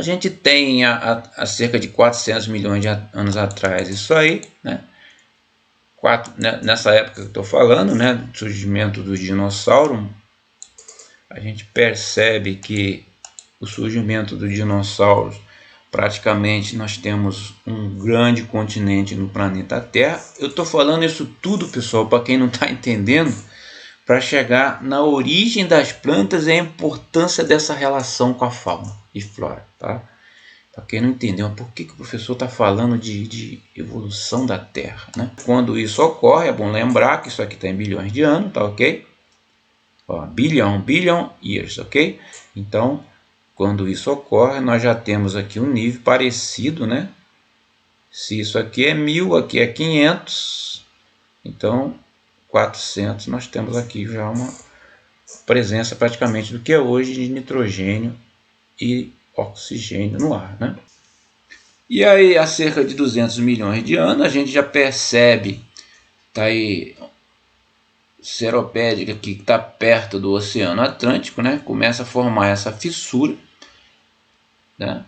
gente tem há cerca de 400 milhões de anos atrás isso aí, né? Nessa época que eu estou falando, né, do surgimento do dinossauro, a gente percebe que o surgimento dos dinossauros, praticamente nós temos um grande continente no planeta Terra. Eu estou falando isso tudo, pessoal, para quem não está entendendo, para chegar na origem das plantas e a importância dessa relação com a fauna e flora, tá? Para quem não entendeu, por que o professor está falando de evolução da Terra, né? Quando isso ocorre, é bom lembrar que isso aqui está em bilhões de anos, tá ok? Ó, billion years, ok? Então, quando isso ocorre, nós já temos aqui um nível parecido, né? Se isso aqui é 1000, aqui é 500, então 400, nós temos aqui já uma presença praticamente do que é hoje de nitrogênio e oxigênio no ar, né? E aí, há cerca de 200 milhões de anos, a gente já percebe, tá aí, Seropédica, que está perto do Oceano Atlântico, né? Começa a formar essa fissura, né?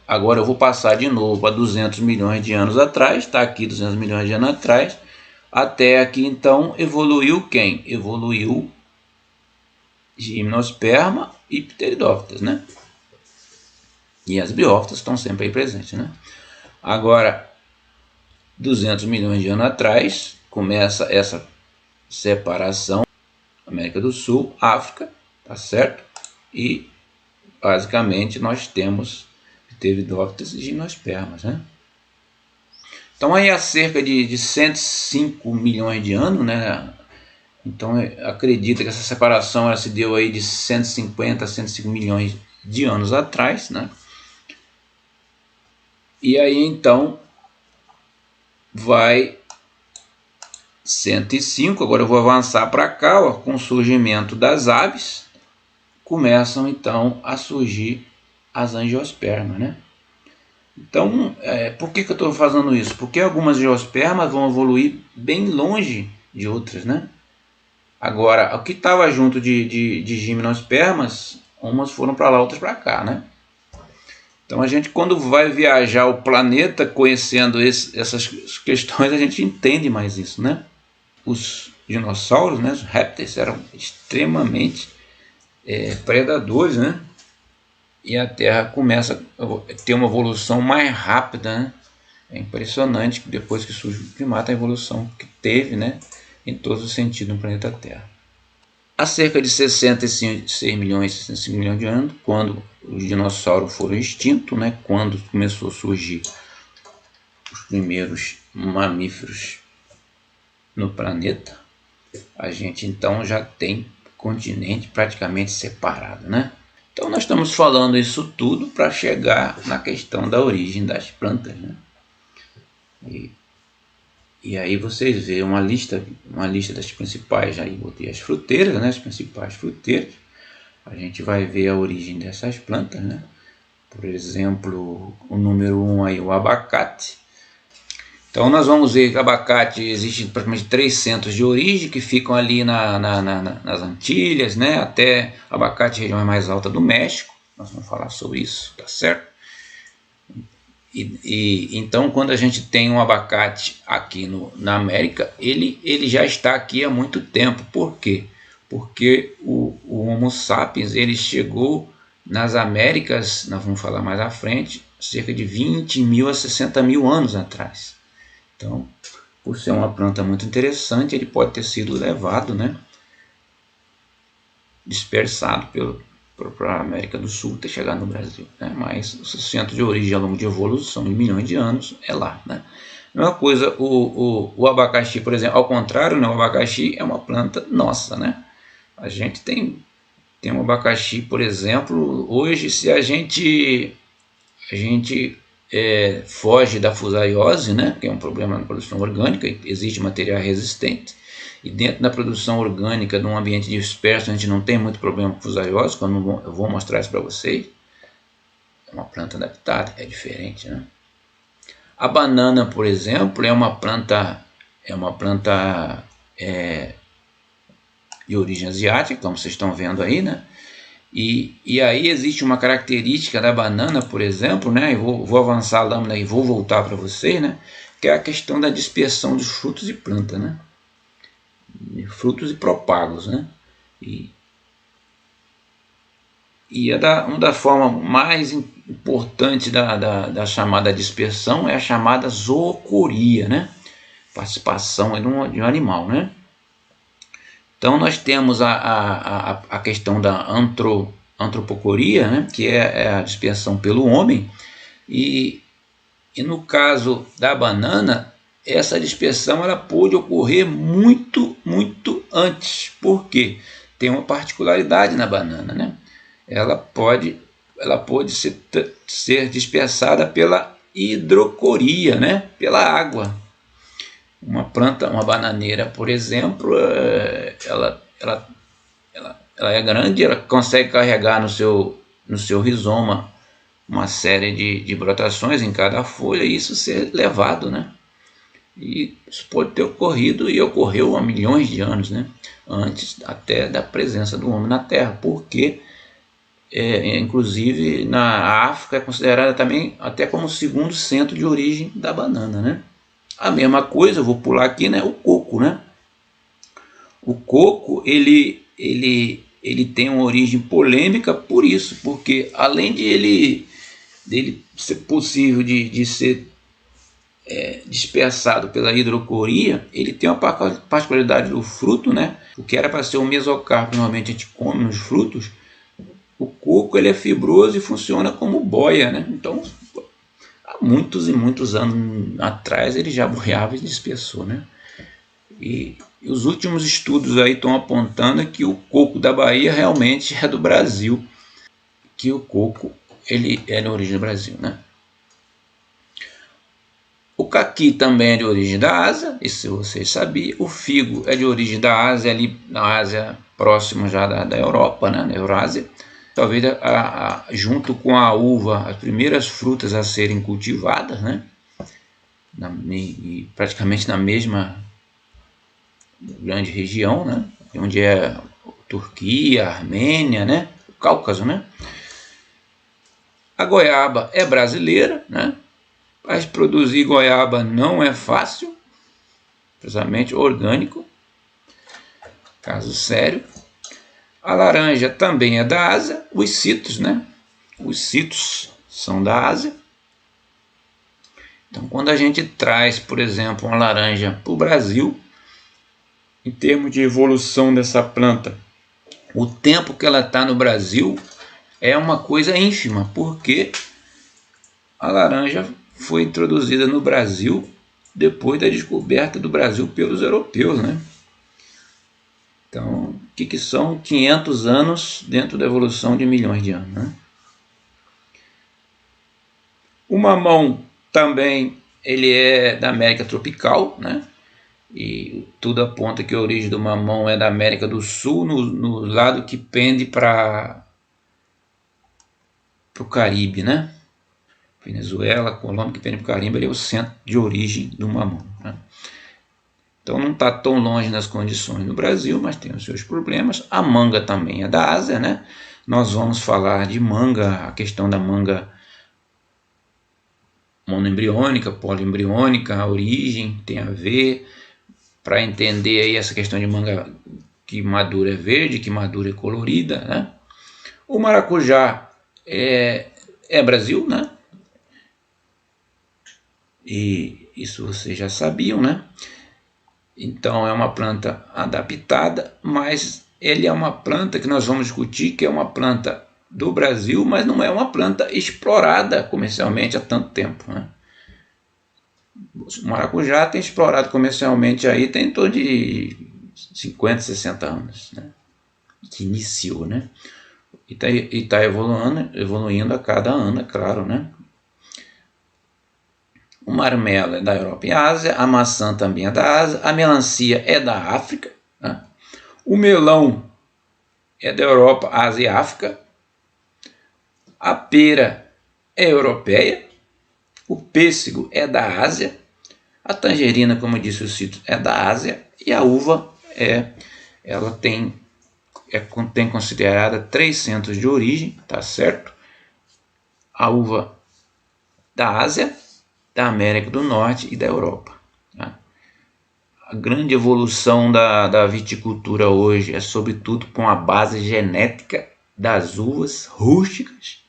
Agora eu vou passar de novo a 200 milhões de anos atrás, está aqui 200 milhões de anos atrás, até aqui então evoluiu quem? Evoluiu Gimnosperma e Pteridófitas, né? E as biófitas estão sempre aí presentes, né? Agora, 200 milhões de anos atrás, começa essa separação, América do Sul, África, tá certo? E, basicamente, nós temos Pteridófitas e Gimnospermas, né? Então, aí há cerca de 105 milhões de anos, né? Então, acredita que essa separação ela se deu aí de 150 a 105 milhões de anos atrás, né? E aí, então, vai 105, agora eu vou avançar para cá, ó, com o surgimento das aves, começam, então, a surgir as angiospermas, né? Então, por que eu estou fazendo isso? Porque algumas angiospermas vão evoluir bem longe de outras, né? Agora, o que estava junto de gimnospermas, umas foram para lá, outras para cá, né? Então a gente, quando vai viajar o planeta conhecendo essas questões, a gente entende mais isso, né? Os dinossauros, né, os répteis, eram extremamente predadores, né? E a Terra começa a ter uma evolução mais rápida, né? É impressionante que depois que surge o primata, a evolução que teve, né, em todos os sentidos no planeta Terra. Há cerca de 66 milhões, 65 milhões de anos, quando os dinossauros foram extintos, né, quando começou a surgir os primeiros mamíferos no planeta, a gente então já tem continente praticamente separado, né? Então nós estamos falando isso tudo para chegar na questão da origem das plantas, né? E aí vocês veem uma lista das principais, aí botei as fruteiras, né? As principais fruteiras. A gente vai ver a origem dessas plantas, né? Por exemplo, o número 1 aí, o abacate. Então nós vamos ver que abacate existe praticamente 3 centros de origem que ficam ali nas Antilhas, né? Até abacate, região mais alta do México. Nós vamos falar sobre isso, tá certo? Então, quando a gente tem um abacate aqui na América, ele já está aqui há muito tempo. Por quê? Porque o Homo sapiens ele chegou nas Américas, nós vamos falar mais à frente, cerca de 20 mil a 60 mil anos atrás. Então, por ser uma planta muito interessante, ele pode ter sido levado, né, dispersado para a América do Sul, ter chegado no Brasil, né? Mas o centro de origem ao longo de evolução de milhões de anos é lá, né? A mesma coisa, o abacaxi, por exemplo, ao contrário, né, o abacaxi é uma planta nossa, né? A gente tem um abacaxi, por exemplo, hoje, se a gente foge da fusariose, né, que é um problema na produção orgânica, existe material resistente, e dentro da produção orgânica, num ambiente disperso, a gente não tem muito problema com fusariose, quando eu vou mostrar isso para vocês. É uma planta adaptada, é diferente, né? A banana, por exemplo, é uma planta de origem asiática, como vocês estão vendo aí, né? E aí existe uma característica da banana, por exemplo, né? Eu vou avançar a lâmina e vou voltar para vocês, né? Que é a questão da dispersão dos frutos e plantas, né? Frutos e propagos, né? E uma da forma mais importante da chamada dispersão é a chamada zoocoria, né? Participação de um animal, né? Então nós temos a questão da antropocoria, né? Que é a dispersão pelo homem, e no caso da banana, essa dispersão ela pôde ocorrer muito antes. Por quê? Tem uma particularidade na banana, né? Ela pode ser dispersada pela hidrocoria, né? Pela água. Uma planta, uma bananeira, por exemplo, ela é grande, ela consegue carregar no seu rizoma uma série de brotações em cada folha, e isso ser levado, né? E isso pode ter ocorrido e ocorreu há milhões de anos, né? Antes até da presença do homem na Terra, porque inclusive na África é considerada também até como o segundo centro de origem da banana, né? A mesma coisa, eu vou pular aqui, né? O coco, né? O coco, ele tem uma origem polêmica por isso, porque além de ele ser possível de ser dispersado pela hidrocoria, ele tem uma particularidade do fruto, né? O que era para ser um mesocarpo, normalmente a gente come nos frutos, o coco ele é fibroso e funciona como boia, né? Então, há muitos e muitos anos atrás ele já boiava e dispersou, né? E os últimos estudos aí estão apontando que o coco da Bahia realmente é do Brasil, que o coco ele é de origem do Brasil, né? O caqui também é de origem da Ásia, isso vocês sabiam. O figo é de origem da Ásia, ali na Ásia próxima já da Europa, né? Na Eurásia. Talvez junto com a uva, as primeiras frutas a serem cultivadas, né? Praticamente na mesma grande região, né? Onde é Turquia, Armênia, né? O Cáucaso, né? A goiaba é brasileira, né? Mas produzir goiaba não é fácil, precisamente orgânico, caso sério. A laranja também é da Ásia, os citros, né? Os citros são da Ásia. Então, quando a gente traz, por exemplo, uma laranja para o Brasil, em termos de evolução dessa planta, o tempo que ela está no Brasil é uma coisa ínfima, porque a laranja foi introduzida no Brasil depois da descoberta do Brasil pelos europeus, né? Então, o que são 500 anos dentro da evolução de milhões de anos, né? O mamão também ele é da América tropical, né? E tudo aponta que a origem do mamão é da América do Sul, no lado que pende para o Caribe, né? Venezuela, Colômbia, que pende para o Caribe, ele é o centro de origem do mamão, né? Então não está tão longe nas condições no Brasil, mas tem os seus problemas. A manga também é da Ásia, né? Nós vamos falar de manga, a questão da manga monoembriônica, poliembriônica, a origem tem a ver, para entender aí essa questão de manga que madura é verde, que madura é colorida, né? O maracujá é Brasil, né? E isso vocês já sabiam, né? Então é uma planta adaptada, mas ele é uma planta que nós vamos discutir que é uma planta do Brasil, mas não é uma planta explorada comercialmente há tanto tempo, né? O maracujá tem explorado comercialmente aí tem em torno de 50, 60 anos, né? Que iniciou, né? E tá evoluindo a cada ano, é claro, né? O marmelo é da Europa e Ásia, a maçã também é da Ásia, a melancia é da África, né? O melão é da Europa, Ásia e África, a pera é europeia, o pêssego é da Ásia, a tangerina, como eu disse, o citro é da Ásia, e a uva ela tem tem considerada 3 centros de origem, tá certo? A uva da Ásia, da América do Norte e da Europa. Tá? A grande evolução da viticultura hoje é sobretudo com a base genética das uvas rústicas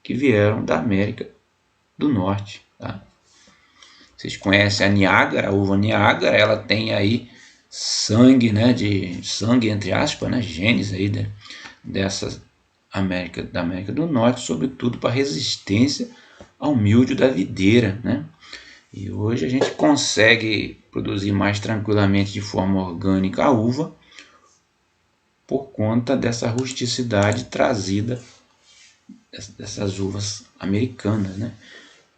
que vieram da América do Norte. Tá? Vocês conhecem a Niágara, a uva Niágara, ela tem aí sangue, né, de sangue entre aspas, né, genes aí dessa da América do Norte, sobretudo para resistência ao mildio da videira, né? E hoje a gente consegue produzir mais tranquilamente de forma orgânica a uva por conta dessa rusticidade trazida dessas uvas americanas, né?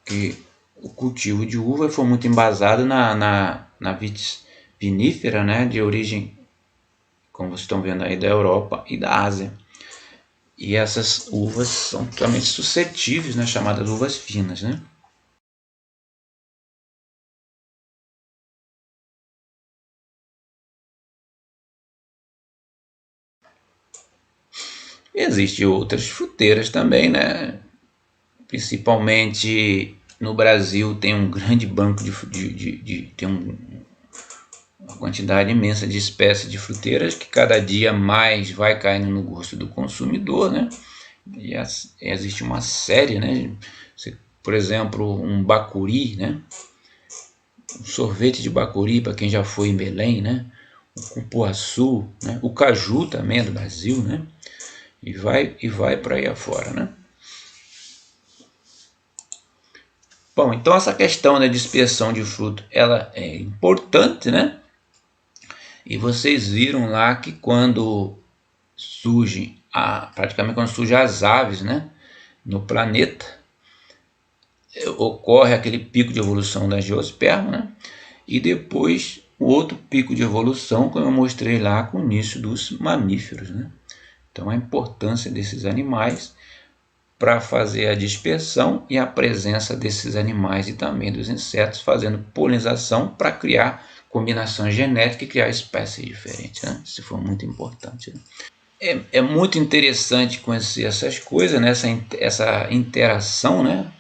Que o cultivo de uva foi muito embasado na vitis vinífera, né? De origem, como vocês estão vendo aí, da Europa e da Ásia. E essas uvas são totalmente suscetíveis, né? Chamadas uvas finas, né? Existem outras fruteiras também, né? Principalmente no Brasil tem um grande banco tem uma quantidade imensa de espécies de fruteiras que cada dia mais vai caindo no gosto do consumidor, né? E existe uma série, né? Por exemplo, um bacuri, né? Um sorvete de bacuri para quem já foi em Belém, né? O cupuaçu, né? O caju também é do Brasil, né? E vai para aí afora, né? Bom, então essa questão da dispersão de fruto, ela é importante, né? E vocês viram lá que quando praticamente quando surgem as aves, né, no planeta, ocorre aquele pico de evolução da angiosperma, né? E depois o outro pico de evolução, como eu mostrei lá com o início dos mamíferos, né? Então a importância desses animais para fazer a dispersão e a presença desses animais e também dos insetos fazendo polinização para criar combinação genética e criar espécies diferentes, né? Isso foi muito importante, né? É muito interessante conhecer essas coisas, né? Essa interação, né?